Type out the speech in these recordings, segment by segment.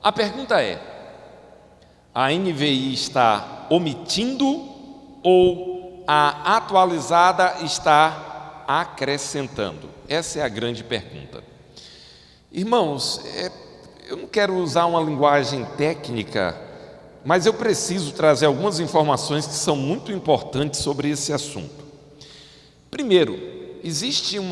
A pergunta é: a NVI está omitindo ou a atualizada está acrescentando? Essa é a grande pergunta. Irmãos, eu não quero usar uma linguagem técnica, mas eu preciso trazer algumas informações que são muito importantes sobre esse assunto. Primeiro, existe um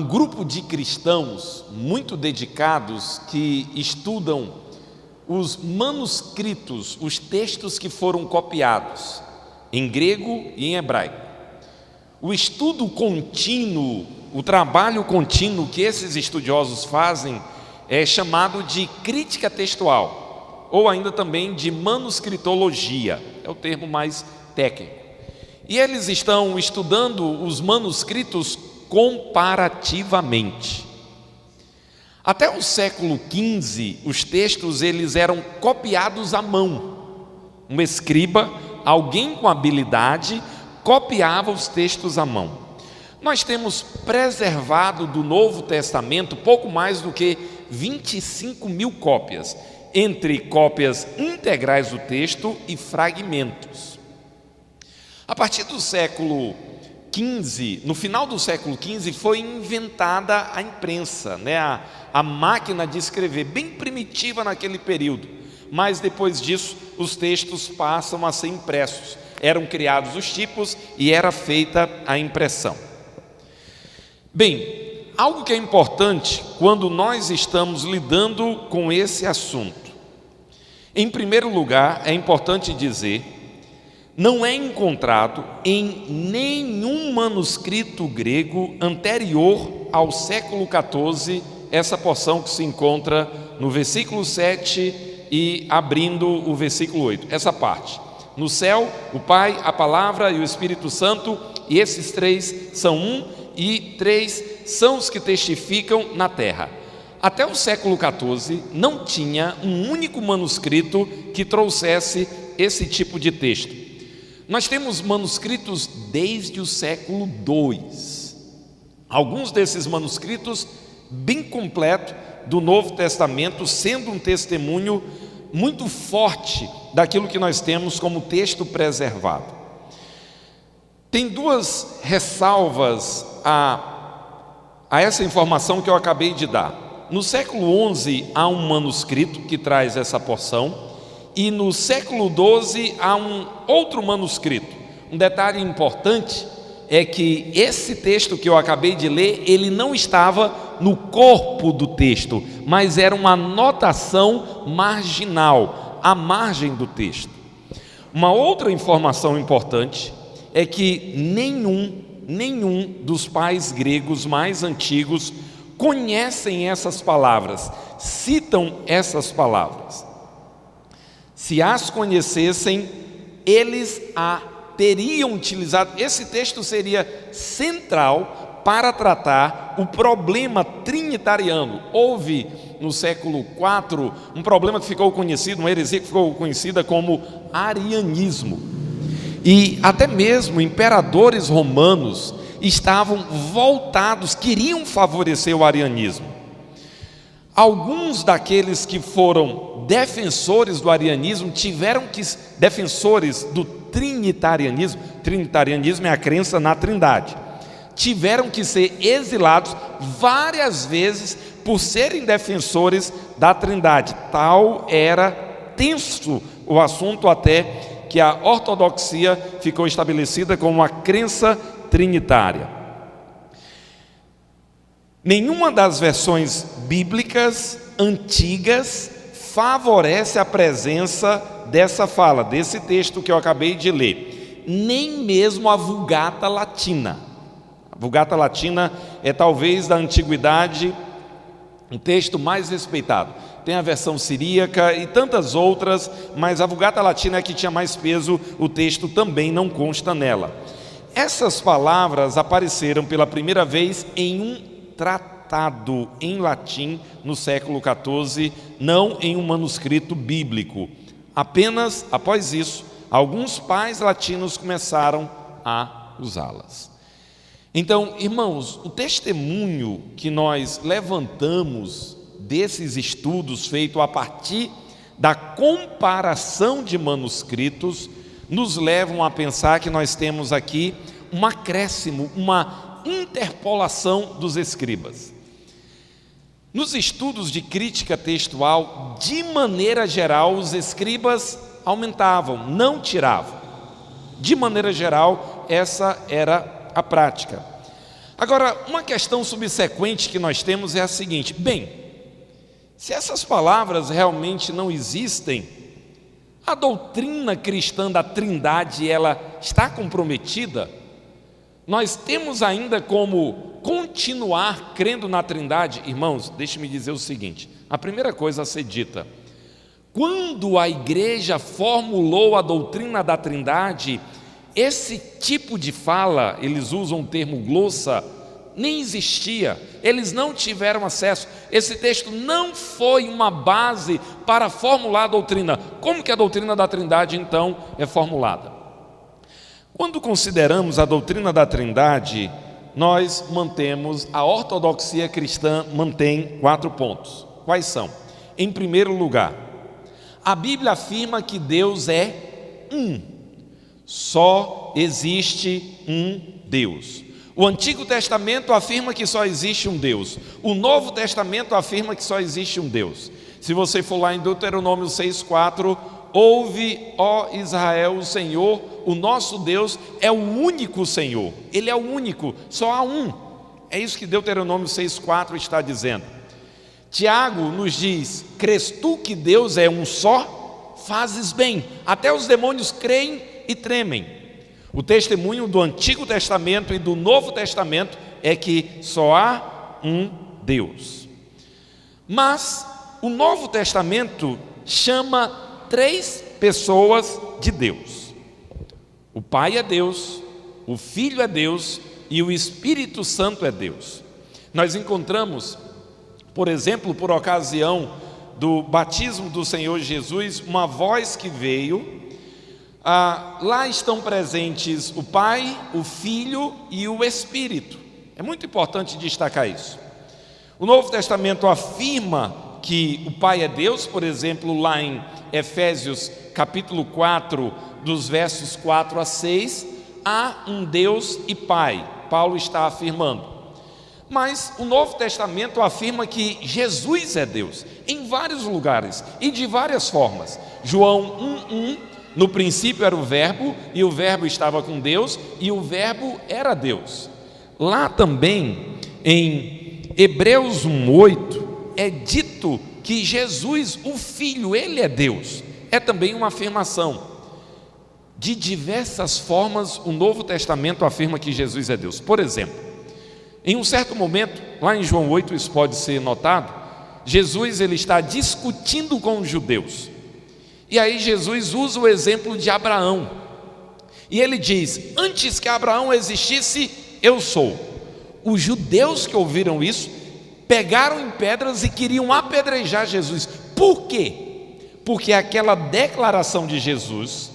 grupo de cristãos muito dedicados que estudam os manuscritos, os textos que foram copiados em grego e em hebraico. O estudo contínuo, o trabalho contínuo que esses estudiosos fazem é chamado de crítica textual, ou ainda também de manuscritologia, é o termo mais técnico. E eles estão estudando os manuscritos comparativamente. Até o século XV, os textos eles eram copiados à mão. Um escriba, alguém com habilidade, copiava os textos à mão. Nós temos preservado do Novo Testamento pouco mais do que 25 mil cópias, entre cópias integrais do texto e fragmentos. A partir do século XV, no final do século XV, foi inventada a imprensa, a máquina de escrever, bem primitiva naquele período, mas depois disso os textos passam a ser impressos. Eram criados os tipos e era feita a impressão. Bem, algo que é importante quando nós estamos lidando com esse assunto. Em primeiro lugar, é importante dizer, não é encontrado em nenhum manuscrito grego anterior ao século XIV essa porção que se encontra no versículo 7 e abrindo o versículo 8, essa parte. No céu, o Pai, a Palavra e o Espírito Santo, e esses três são um, e três são os que testificam na terra. Até o século XIV não tinha um único manuscrito que trouxesse esse tipo de texto. Nós temos manuscritos desde o século II. Alguns desses manuscritos bem completos do Novo Testamento, sendo um testemunho muito forte daquilo que nós temos como texto preservado. Tem duas ressalvas a essa informação que eu acabei de dar. No século XI há um manuscrito que traz essa porção, e no século XII há um outro manuscrito. Um detalhe importante é que esse texto que eu acabei de ler, ele não estava no corpo do texto, mas era uma anotação marginal, à margem do texto. Uma outra informação importante é que nenhum dos pais gregos mais antigos conhecem essas palavras, citam essas palavras. Se as conhecessem, eles a teriam utilizado. Esse texto seria central para tratar o problema trinitariano. Houve no século IV um problema que ficou conhecido, uma heresia que ficou conhecida como arianismo. E até mesmo imperadores romanos estavam voltados, queriam favorecer o arianismo. Alguns daqueles que foram defensores do arianismo defensores do trinitarianismo, trinitarianismo é a crença na Trindade, tiveram que ser exilados várias vezes por serem defensores da Trindade. Tal era tenso o assunto até que a ortodoxia ficou estabelecida como uma crença trinitária. Nenhuma das versões bíblicas antigas favorece a presença dessa fala, desse texto que eu acabei de ler, nem mesmo a Vulgata Latina. A Vulgata Latina é talvez da antiguidade um texto mais respeitado. Tem a versão siríaca e tantas outras, mas a Vulgata Latina é que tinha mais peso, o texto também não consta nela. Essas palavras apareceram pela primeira vez em um tratado em latim no século XIV, não em um manuscrito bíblico. Apenas após isso, alguns pais latinos começaram a usá-las. Então, irmãos, o testemunho que nós levantamos desses estudos feitos a partir da comparação de manuscritos nos levam a pensar que nós temos aqui um acréscimo, uma interpolação dos escribas. Nos estudos de crítica textual, de maneira geral, os escribas aumentavam, não tiravam. De maneira geral, essa era a prática. Agora, uma questão subsequente que nós temos é a seguinte: bem, se essas palavras realmente não existem, a doutrina cristã da Trindade, ela está comprometida? Nós temos ainda como continuar crendo na Trindade? Irmãos, deixe-me dizer o seguinte: a primeira coisa a ser dita, quando a igreja formulou a doutrina da Trindade, esse tipo de fala, eles usam o termo glossa, nem existia, eles não tiveram acesso. Esse texto não foi uma base para formular a doutrina. Como que a doutrina da Trindade então é formulada? Quando consideramos a doutrina da Trindade, nós mantemos, a ortodoxia cristã mantém 4 pontos. Quais são? Em primeiro lugar, a Bíblia afirma que Deus é um. Só existe um Deus. O Antigo Testamento afirma que só existe um Deus. O Novo Testamento afirma que só existe um Deus. Se você for lá em Deuteronômio 6,4, ouve, ó Israel, o Senhor, o nosso Deus é o único Senhor. Ele é o único, só há um. É isso que Deuteronômio 6,4 está dizendo. Tiago nos diz: crês tu que Deus é um só? Fazes bem. Até os demônios creem e tremem. O testemunho do Antigo Testamento e do Novo Testamento é que só há um Deus. Mas o Novo Testamento chama 3 pessoas de Deus. O Pai é Deus, o Filho é Deus e o Espírito Santo é Deus. Nós encontramos, por exemplo, por ocasião do batismo do Senhor Jesus, uma voz que veio. Lá estão presentes o Pai, o Filho e o Espírito. É muito importante destacar isso. O Novo Testamento afirma que o Pai é Deus, por exemplo, lá em Efésios capítulo 4, dos versos 4 a 6, há um Deus e Pai. Paulo está afirmando. Mas o Novo Testamento afirma que Jesus é Deus, em vários lugares e de várias formas. João 1:1, no princípio era o Verbo, e o Verbo estava com Deus, e o Verbo era Deus. Lá também, em Hebreus 1:8, é dito que Jesus, o Filho, Ele é Deus. É também uma afirmação. De diversas formas, o Novo Testamento afirma que Jesus é Deus. Por exemplo, em um certo momento, lá em João 8, isso pode ser notado, Jesus ele está discutindo com os judeus. E aí Jesus usa o exemplo de Abraão. E ele diz: antes que Abraão existisse, eu sou. Os judeus que ouviram isso, pegaram em pedras e queriam apedrejar Jesus. Por quê? Porque aquela declaração de Jesus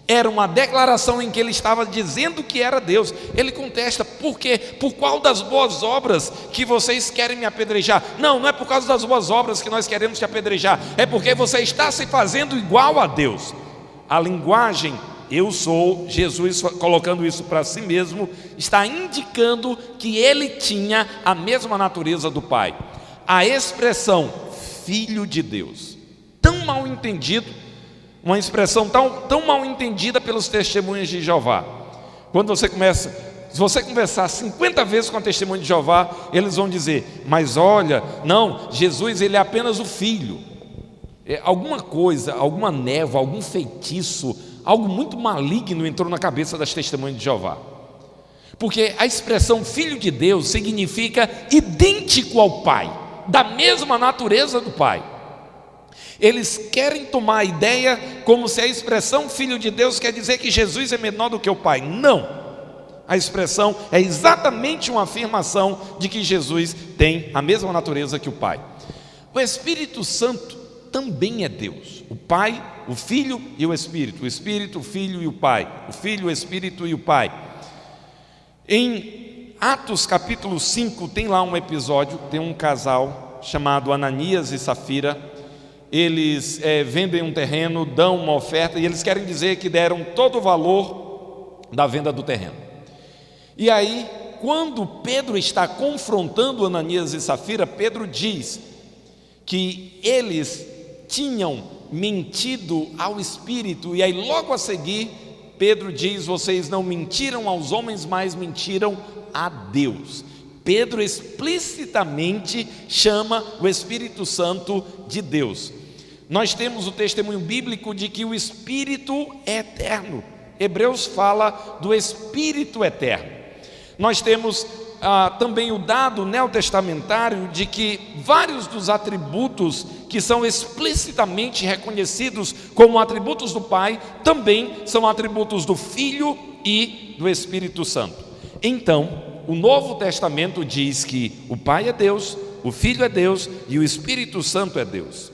era uma declaração em que ele estava dizendo que era Deus. Ele contesta: por quê? Por qual das boas obras que vocês querem me apedrejar? Não, não é por causa das boas obras que nós queremos te apedrejar, é porque você está se fazendo igual a Deus. A linguagem eu sou, Jesus colocando isso para si mesmo, está indicando que ele tinha a mesma natureza do Pai. A expressão Filho de Deus, tão mal entendido, uma expressão tão mal entendida pelos testemunhas de Jeová. Quando se você conversar 50 vezes com a testemunha de Jeová, eles vão dizer: mas olha, não, Jesus ele é apenas o Filho. Alguma coisa, alguma névoa, algum feitiço, algo muito maligno entrou na cabeça das testemunhas de Jeová. Porque a expressão Filho de Deus significa idêntico ao Pai, da mesma natureza do Pai. Eles querem tomar a ideia como se a expressão Filho de Deus quer dizer que Jesus é menor do que o Pai. Não, a expressão é exatamente uma afirmação de que Jesus tem a mesma natureza que o Pai. O Espírito Santo também é Deus, o Pai, o Filho e o Espírito, o Espírito, o Filho e o Pai, o Filho, o Espírito e o Pai. Em Atos capítulo 5 tem lá um episódio, tem um casal chamado Ananias e Safira. Eles vendem um terreno, dão uma oferta, e eles querem dizer que deram todo o valor da venda do terreno. E aí, quando Pedro está confrontando Ananias e Safira, Pedro diz que eles tinham mentido ao Espírito, e aí logo a seguir Pedro diz: vocês não mentiram aos homens, mas mentiram a Deus. Pedro explicitamente chama o Espírito Santo de Deus. Nós temos o testemunho bíblico de que o Espírito é eterno. Hebreus fala do Espírito eterno. Nós temos também o dado neotestamentário de que vários dos atributos que são explicitamente reconhecidos como atributos do Pai também são atributos do Filho e do Espírito Santo. Então, o Novo Testamento diz que o Pai é Deus, o Filho é Deus e o Espírito Santo é Deus.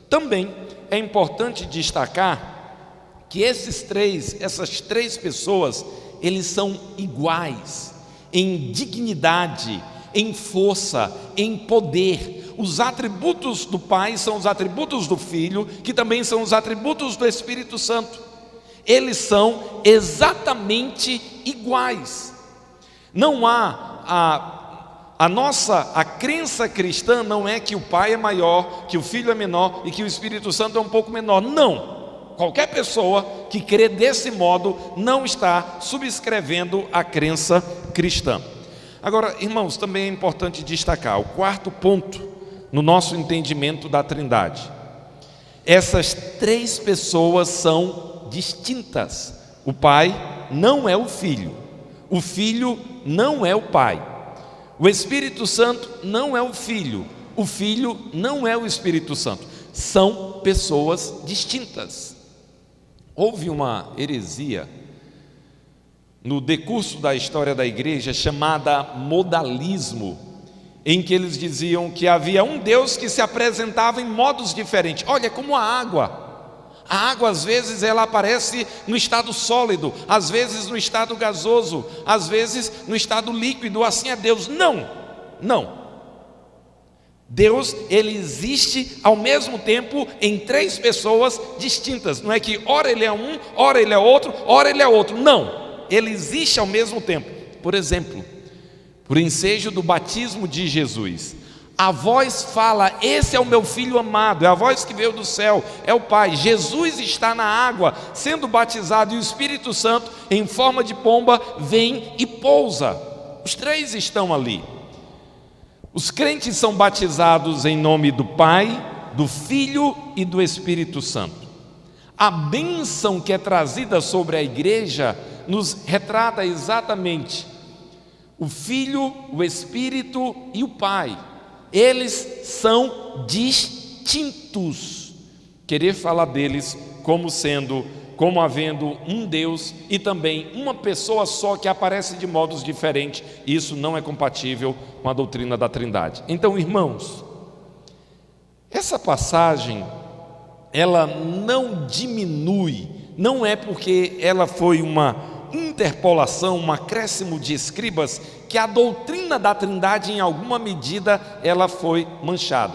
Também é importante destacar que essas três pessoas, eles são iguais em dignidade, em força, em poder. Os atributos do Pai são os atributos do Filho, que também são os atributos do Espírito Santo. Eles são exatamente iguais. Não há a crença cristã não é que o Pai é maior, que o Filho é menor e que o Espírito Santo é um pouco menor. Não. Qualquer pessoa que crê desse modo não está subscrevendo a crença cristã. Agora, irmãos, também é importante destacar o quarto ponto no nosso entendimento da Trindade. Essas três pessoas são distintas. O Pai não é o Filho, o Filho não é o Pai, o Espírito Santo não é o Filho não é o Espírito Santo. São pessoas distintas. Houve uma heresia no decurso da história da igreja chamada modalismo, em que eles diziam que havia um Deus que se apresentava em modos diferentes. Olha, como a água às vezes ela aparece no estado sólido, às vezes no estado gasoso, às vezes no estado líquido. Assim é Deus. Não. Deus, ele existe ao mesmo tempo em três pessoas distintas. Não é que ora ele é um, ora ele é outro, ora ele é outro. Não, ele existe ao mesmo tempo. Por exemplo, por ensejo do batismo de Jesus, a voz fala: esse é o meu filho amado. É a voz que veio do céu, é o Pai. Jesus está na água sendo batizado, e o Espírito Santo em forma de pomba vem e pousa. Os três estão ali. Os crentes são batizados em nome do Pai, do Filho e do Espírito Santo. A bênção que é trazida sobre a igreja nos retrata exatamente o Filho, o Espírito e o Pai. Eles são distintos. Querer falar deles como havendo um Deus e também uma pessoa só que aparece de modos diferentes, isso não é compatível com a doutrina da Trindade. Então, irmãos, essa passagem, ela não diminui, não é porque ela foi uma interpolação, um acréscimo de escribas, que a doutrina da Trindade, em alguma medida, ela foi manchada.